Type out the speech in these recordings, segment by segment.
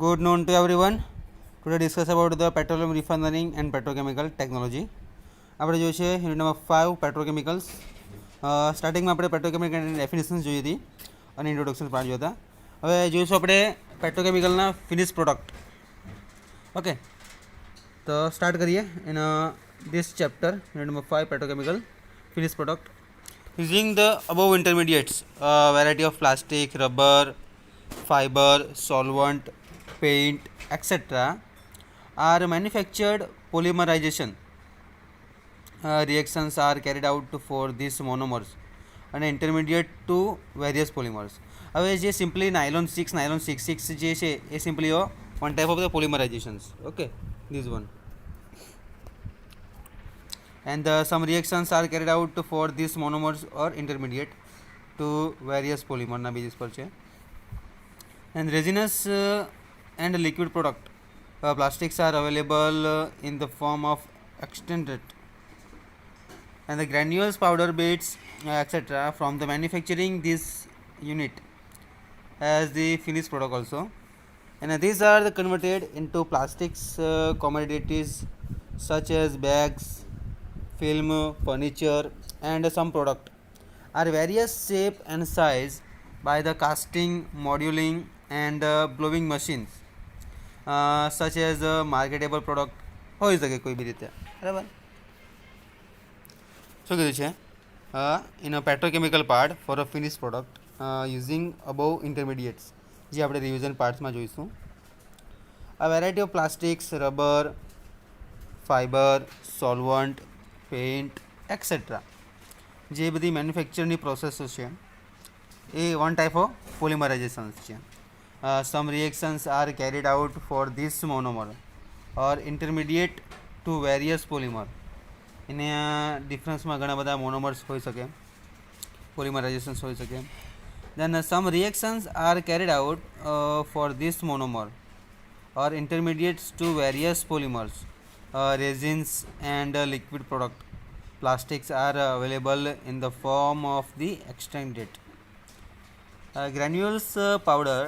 Good noon to everyone. Today discuss about the petroleum refinery and petrochemical technology. આપણે જોઈએ છે unit number 5 petrochemicals. સ્ટાર્ટિંગમાં આપણે પેટ્રોકેમિકલની definitions જોઈ હતી અને ઇન્ટ્રોડક્શન પાર્ટ જોયા હતા. હવે જોઈશું આપણે પેટ્રોકેમિકલના ફિનિશ પ્રોડક્ટ. ઓકે, તો સ્ટાર્ટ કરીએ in this chapter, unit number 5 petrochemical finished product. Using the above intermediates, a variety of plastic, rubber, fiber, solvent, paint, etc. are manufactured. Polymerization reactions are carried out for these monomers and intermediate to various polymers. હવે જે simply nylon 6 જે છે એ simply one type of the polymerizations. Okay, this one. And some reactions are carried out for these monomers or intermediate to various polymer na basis par છે. And resinous and liquid product plastics are available in the form of extended and the granules, powder beds, etc. from the manufacturing this unit as the finished product also. And these are converted into plastics commodities such as bags, film, furniture, and some product are various shape and size by the casting, modeling, and blowing machines, such as marketable product હોઈ શકે કોઈ બી રીતે. બરાબર. શું કીધું છે? In a petrochemical part for a finish product using above intermediates જે આપણે રિવિઝન પાર્ટ્સમાં જોઈશું. આ variety of plastics, rubber, fibre, solvent, paint etcetera જે બધી મેન્યુફેક્ચરની પ્રોસેસો છે એ વન ટાઈપ ઓફ પોલિમરાઇઝેશન્સ છે. Some reactions are carried out for this monomer or intermediate to various polymer. એને ડિફરન્સમાં ઘણા બધા મોનોમર્સ હોઈ શકે, પોલિમરાઇઝેશન્સ હોઈ શકે. Then some reactions are carried out for this monomer or intermediates to various polymers. Resins and liquid product plastics are available in the form of the extruded granules, powder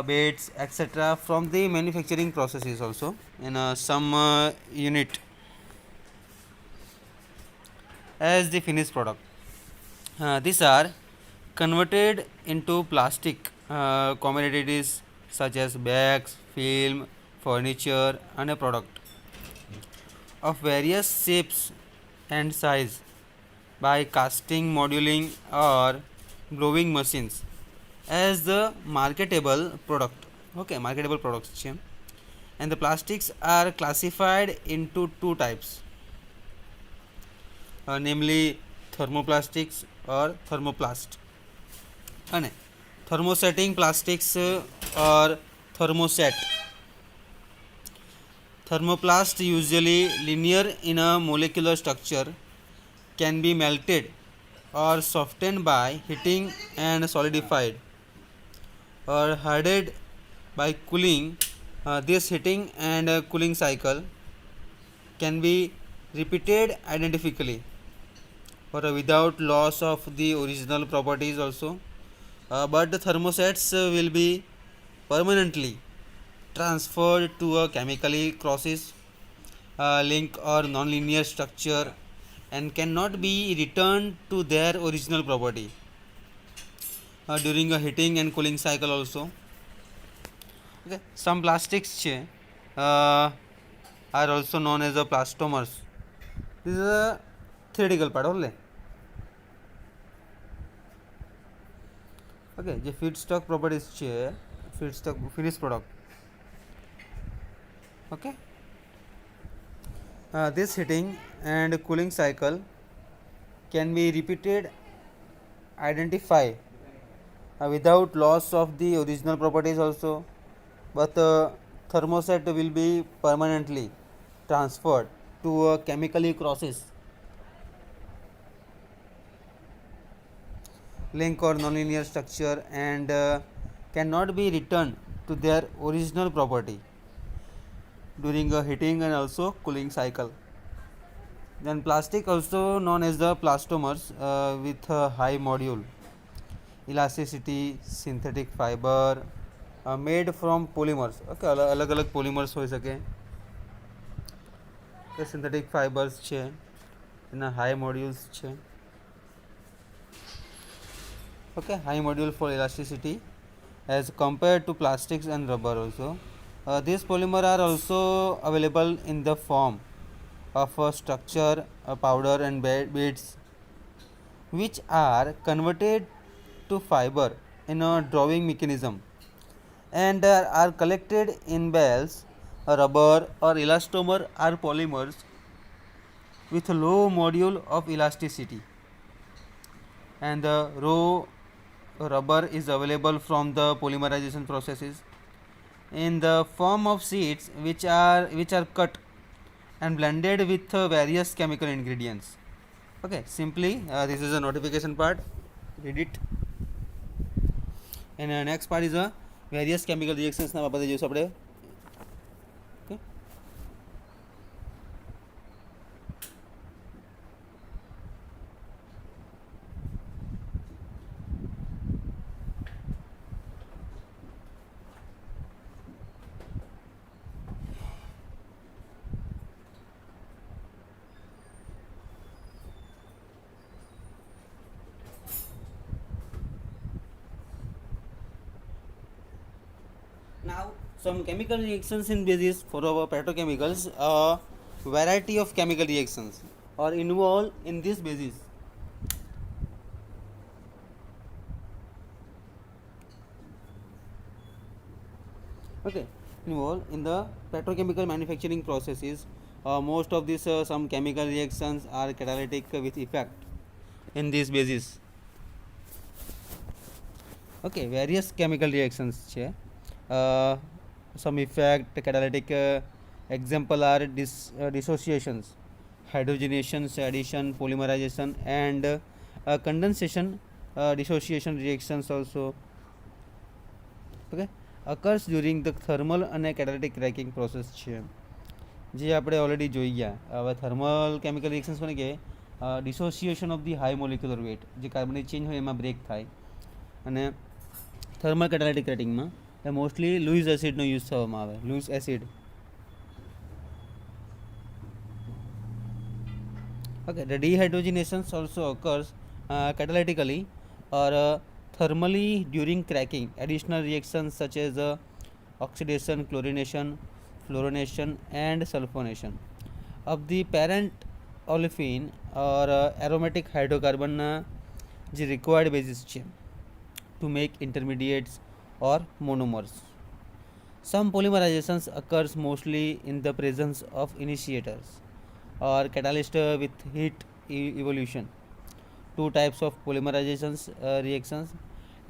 beds, etc. from the manufacturing processes also in some unit as the finished product. These are converted into plastic commodities such as bags, film, furniture, and a product of various shapes and size by casting, modeling, or blowing machines as the marketable product. Okay, marketable products છે. And the plastics are classified into two types, namely thermoplastics or thermoplast અને thermosetting plastics or thermoset. Thermoplast, usually linear in a molecular structure, can be melted or softened by heating and solidified or hardened by cooling. This heating and cooling cycle can be repeated identically or without loss of the original properties also. But the thermosets will be permanently transferred to a chemically crosses link or non-linear structure and cannot be returned to their original property during a heating and cooling cycle also. Okay, some plastics are also known as the plastomers. This is a theoretical part only. Okay, જે feedstock properties છે, feedstock finished product. Okay, this heating and cooling cycle can be repeated identify without loss of the original properties also, but thermoset will be permanently transferred to a chemically process link or nonlinear structure and cannot be returned to their original property during a heating and also cooling cycle. Then plastic also known as the plastomers with a high module elasticity, synthetic fiber, made from polymers. Okay, અલગ અલગ polymers હોઈ શકે. કે synthetic fibres છે, એના high modulus છે. Okay, high modulus for elasticity as compared to plastics and rubber also. These polymer are also available in the form of a structure, a powder and beads, which are converted to fiber in a drawing mechanism and are collected in bells. Rubber or elastomer are polymers with low module of elasticity, and the raw rubber is available from the polymerization processes in the form of sheets which are cut and blended with various chemical ingredients. Okay, simply this is a notification part, read it. And next part is a various chemical reactions ના બાબતે જોઈશું આપણે. Okay. Now, some chemical reactions in basis for our petrochemicals. A variety of chemical reactions are involved in this basis. Okay, involved in the petrochemical manufacturing processes. Most of these some chemical reactions are catalytic with effect in this basis. Okay, various chemical reactions છે. Some effect catalytic example are dissociations, hydrogenations, addition, polymerization, and condensation. Dissociation reactions also, okay, occurs during the thermal and catalytic cracking process છે, જે આપણે already જોઈ ગયા. હવે thermal chemical reactions કોને કહે? Dissociation of the high molecular weight, જે કાર્બનિક ચેન્જ હોય એમાં બ્રેક થાય. અને થર્મલ કેટાલિટિક ક્રેટિંગમાં મોસ્ટલી લुईस એસિડનો યુઝ થવામાં આવે. Lewis acid. Okay, the dehydrogenations also occurs catalytically or thermally during cracking. Additional reactions such as oxidation, chlorination, fluorination, and sulfonation of the parent olefin or aromatic hydrocarbon જે required basis છે to make intermediates or monomers. Some polymerizations occurs mostly in the presence of initiators or catalyst with heat evolution. Two types of polymerizations reactions: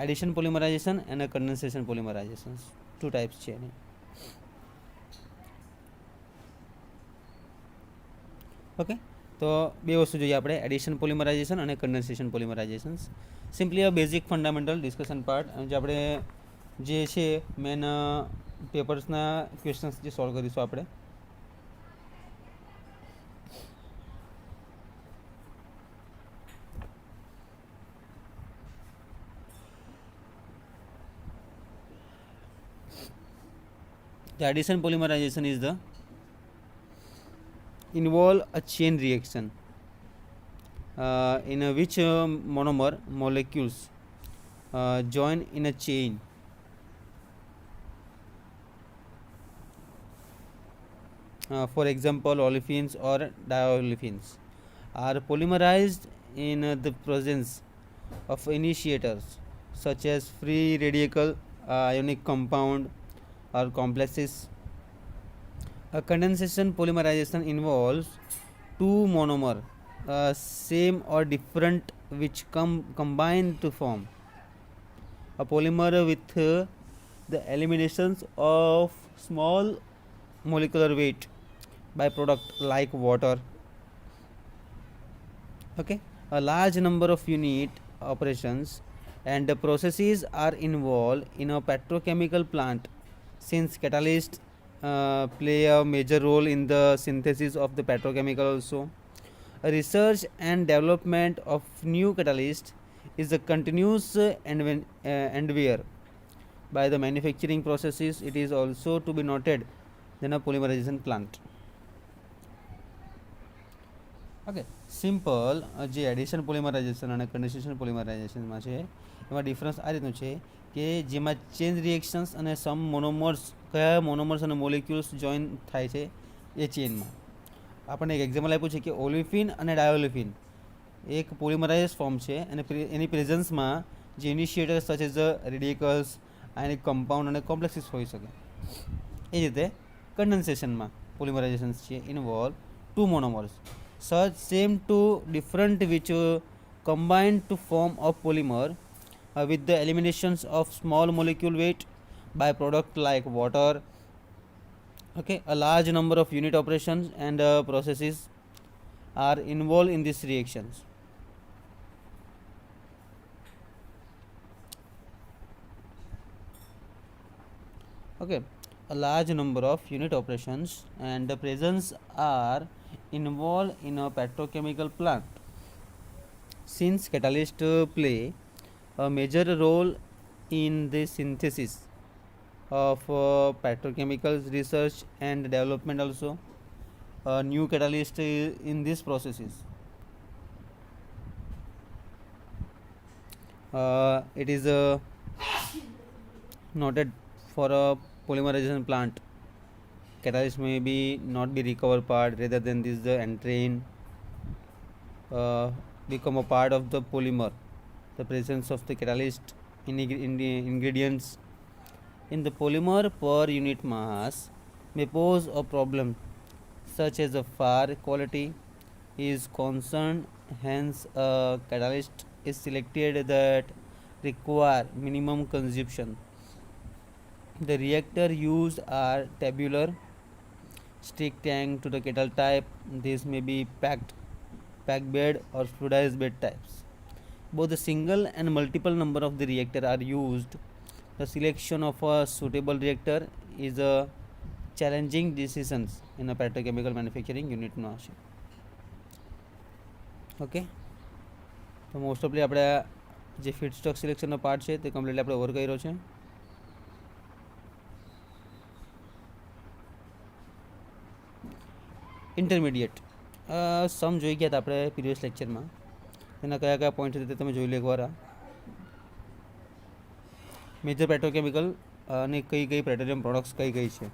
addition polymerization and condensation polymerizations. Two types છે. Okay, તો બે વસ્તુ જોઈએ આપણે, addition polymerisation અને કન્ડન્સેશન પોલિમરાઇઝેશન્સ. Simply અ basic fundamental discussion part, જે આપણે જે છે મેન પેપર્સના ક્વેશ્ચન્સ જે સોલ્વ કરીશું આપણે. The addition polymerization is the involve a chain reaction in which monomer molecules join in a chain. For example, olefins or diolefins are polymerized in the presence of initiators such as free radical ionic compound or complexes. A condensation polymerization involves two monomer, same or different, which combine to form a polymer with the eliminations of small molecular weight byproduct like water. Okay, a large number of unit operations and the processes are involved in a petrochemical plant, since catalysts play a major role in the synthesis of the petrochemical also. Research and development of new catalyst is a continuous endeavor by the manufacturing processes, it is also to be noted than a polymerization plant. Okay simple જે addition polymerisation અને condensation પોલિમરાઇઝેશનમાં છે એમાં difference આ રીતનું છે કે જેમાં change reactions અને સમ મોનોમર્સ કયા મોનોમર્સ અને મોલિક્યુલ્સ જોઈન થાય છે એ ચેનમાં. આપણને એક એક્ઝામ્પલ આપ્યું છે કે ઓલિફિન અને ડાયોલિફિન એક પોલિમરાઇઝ ફોર્મ છે અને એની પ્રેઝન્સમાં જે initiator such as radicals ionic compound અને કોમ્પ્લેક્સીસ હોઈ શકે. એ રીતે કન્ડેન્સેશનમાં પોલિમરાઇઝેશન્સ છે involve two monomers such same two different which combine to form a polymer with the eliminations of small molecule weight by product like water. Okay, a large number of unit operations and processes are involved in these reactions. Okay, a large number of unit operations and the presence are involved in a petrochemical plant. Since catalysts play a major role in the synthesis of petrochemicals research and development also, a new catalyst in these processes. It is noted for a polymerization plant. Catalyst may be not be recovered part rather than this the entrain become a part of the polymer. The presence of the catalyst in the ingredients in the polymer per unit mass may pose a problem such as a far quality is concerned. Hence a catalyst is selected that require minimum consumption. The reactor used are tabular stick tank to the kettle type. This may be packed bed or fluidized bed types. Both the single and multiple number of the reactor are used. The selection of a suitable reactor is a challenging decisions in a petrochemical manufacturing unit નો છે. Okay, તો most ઓફલી આપણે જે feedstock સિલેક્શનનો part છે તે completely આપણે over કર્યો છે. ઇન્ટરમીડિયેટ સમ જોઈ ગયા હતા આપણે પ્રીવિયસ લેક્ચરમાં. તેના કયા કયા પોઈન્ટ છે તે તમે જોઈ લો એકવાર. મેજર પેટ્રોકેમિકલ અને કઈ કઈ પેટ્રોલિયમ પ્રોડક્ટ્સ કઈ કઈ છે.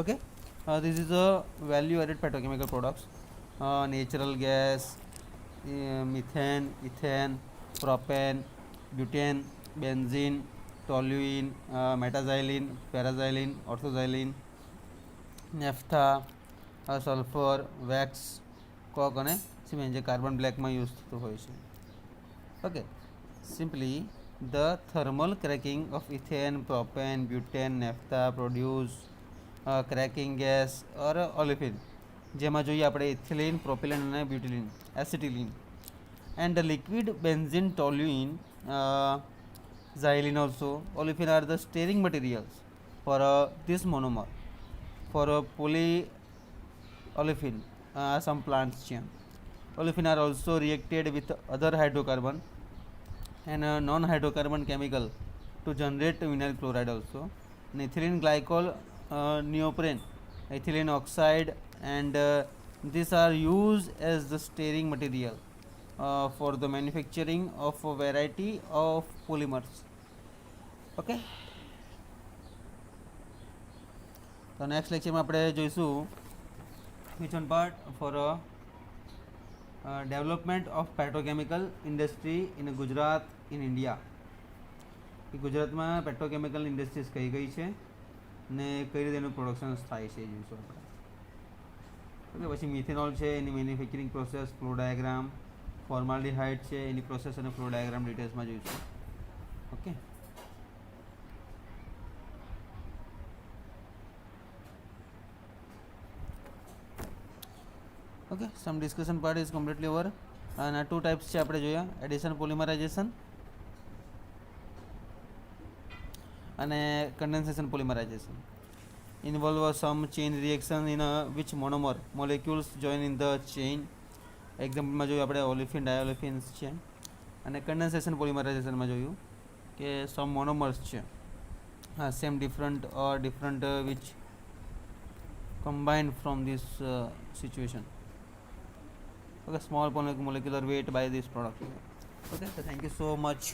Okay, this is a value added petrochemical products. Natural gas, methane, ethane, propane, butane, benzene, toluene, metaxylene, paraxylene, orthoxylene, naphtha, sulfur, wax, coke અને સિમેન્ટ જે કાર્બન બ્લેકમાં યુઝ થતું હોય છે. Okay, simply the thermal cracking of ethane, propane, butane, naphtha produce cracking gas or olefin જેમાં જોઈએ આપણે ethylene, propylene અને બ્યુટિલિન, acetylene and the liquid benzene, toluene, xylene also. Olefin are the steering materials for this monomer. For polyolefin some plants છે. Olefin are also reacted with other hydrocarbon and non-hydrocarbon chemical to generate vinyl chloride also. And ethylene glycol, neoprene, ethylene oxide, and these are used as the steering material for the manufacturing of a variety of polymers. Okay, તો next લેક્ચરમાં આપણે જોઈશું which one part for development of petrochemical industry in Gujarat in India. કે ગુજરાતમાં petrochemical industries કઈ કઈ છે ને કઈ રીતે એનું પ્રોડક્શન થાય છે એ જોઈશું આપણે. ઓકે, પછી મિથેનોલ છે એની manufacturing process, flow diagram, formaldehyde છે એની પ્રોસેસ અને ફ્લો ડાયાગ્રામ ડિટેલ્સમાં જોઈશું. Okay. Okay, some discussion part is completely over. અને 2 ટાઈપ્સ છે આપણે જોયા, એડિશન પોલિમરાઇઝેશન અને condensation polymerisation. Involve some chain reaction in which monomer molecules join in the chain. એક્ઝામ્પલમાં જોયું આપણે ઓલિફિન ડાયોલિફિન્સ છે. અને કન્ડેન્સેશન પોલિમરાઇઝેશનમાં જોયું કે સમ મોનોમર્સ છે, હા same different which combined from this situation. Okay, small molecular weight by this product. Okay, so thank you so much.